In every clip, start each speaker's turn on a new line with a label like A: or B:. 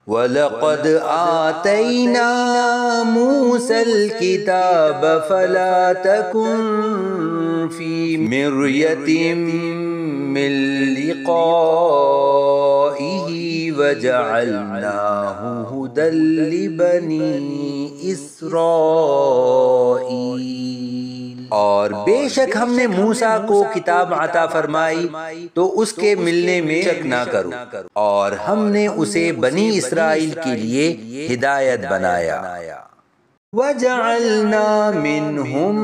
A: وَلَقَدْ آتَيْنَا مُوسَى الْكِتَابَ فَلَا تَكُنْ فِي مِرْيَةٍ مِّن لِقَائِهِ وَجَعَلْنَاهُ هُدًى لِبَنِي إِسْرَائِيلَ۔ اور بے شک ہم نے موسیٰ کو کتاب عطا فرمائی تو اس کے ملنے میں شک نہ کرو، اور ہم نے اسے بنی اسرائیل کے لیے ہدایت بنایا۔ وَجَعَلْنَا مِنْهُمْ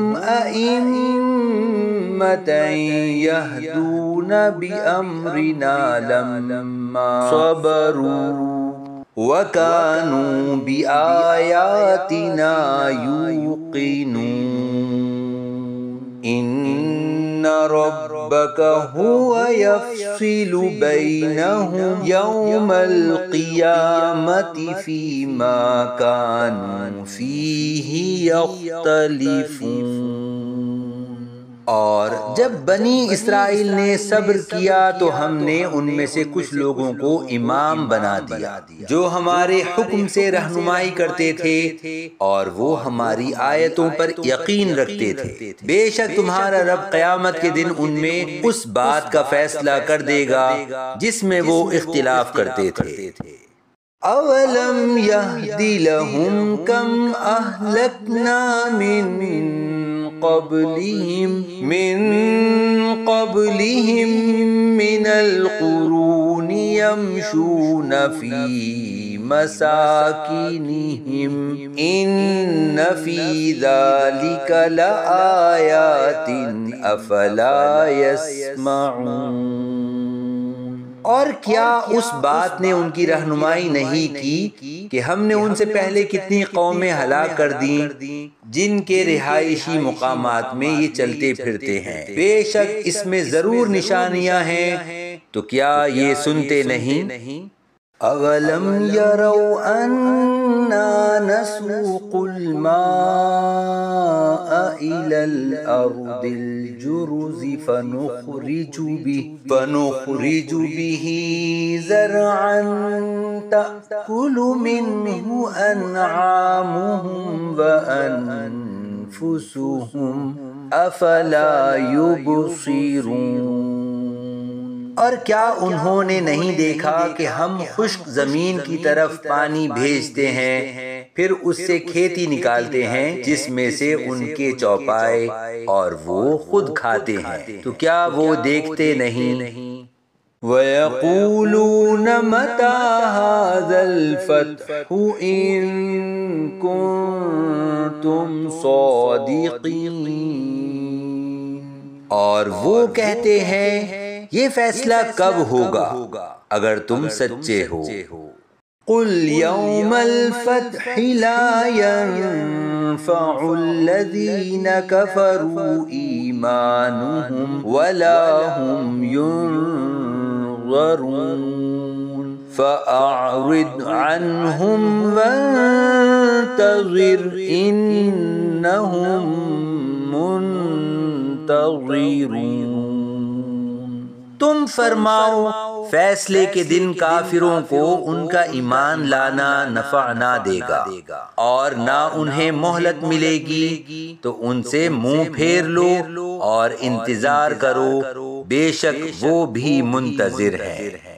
A: أَئِمَّةً يَهْدُونَ بِأَمْرِنَا لَمَّا صَبَرُوا وَكَانُوا بِآيَاتِنَا يُوقِنُونَ۔ إِنَّ رَبَّكَ هُوَ يَفْصِلُ بَيْنَهُمْ يَوْمَ الْقِيَامَةِ فِيمَا كَانُوا فِيهِ يَخْتَلِفُونَ۔ اور جب بنی اسرائیل نے صبر کیا تو ہم نے ان میں سے کچھ لوگوں کو امام بنا دیا جو ہمارے حکم سے رہنمائی کرتے تھے، اور وہ ہماری آیتوں پر یقین رکھتے تھے۔ بے شک تمہارا رب قیامت کے دن ان میں اس بات کا فیصلہ کر دے گا جس میں وہ اختلاف کرتے تھے۔ اولم یہد لہم کم اہلکنا من قبلہم من القرون یمشون فی مساکنہم ان فی ذالک لآیات افلا یسمعون۔ اور کیا اس بات نے ان کی رہنمائی نہیں کی کہ ہم نے ان سے پہلے کتنی قومیں ہلاک کر دیں جن کے رہائشی مقامات میں یہ چلتے پھرتے ہیں؟ بے شک اس میں ضرور نشانیاں ہیں، تو کیا یہ سنتے نہیں؟ اولم یروا انا نسوق الماء الى الارض الجرز فنخرج به زرعا تأكل منه انعامهم وانفسهم افلا يبصرون۔ اور کیا انہوں نے نہیں دیکھا کہ ہم خشک زمین کی طرف پانی بھیجتے ہیں، پھر اس سے کھیتی نکالتے ہیں جس میں سے ان کے چوپائے اور وہ خود کھاتے ہیں، تو کیا وہ دیکھتے نہیں؟ وَيَقُولُونَ مَتَى هَذَا الْفَتْحُ إِن كُنتُمْ صَادِقِينَ۔ اور وہ کہتے ہیں یہ فیصلہ کب ہوگا اگر تم سچے ہو۔ قُلْ يَوْمَ الْفَتْحِ لَا يَنفَعُ الَّذِينَ كَفَرُوا إِيمَانُهُمْ وَلَا هُمْ يُنظَرُونَ فَأَعْرِضْ عَنْهُمْ وَانتَظِرْ إِنَّهُمْ منتظرون۔ تم فرماؤ فیصلے کے دن کافروں کو ان کا ایمان لانا نفع نہ دے گا اور نہ انہیں مہلت ملے گی، تو ان سے منہ پھیر لو اور انتظار کرو، بے شک وہ بھی منتظر ہے۔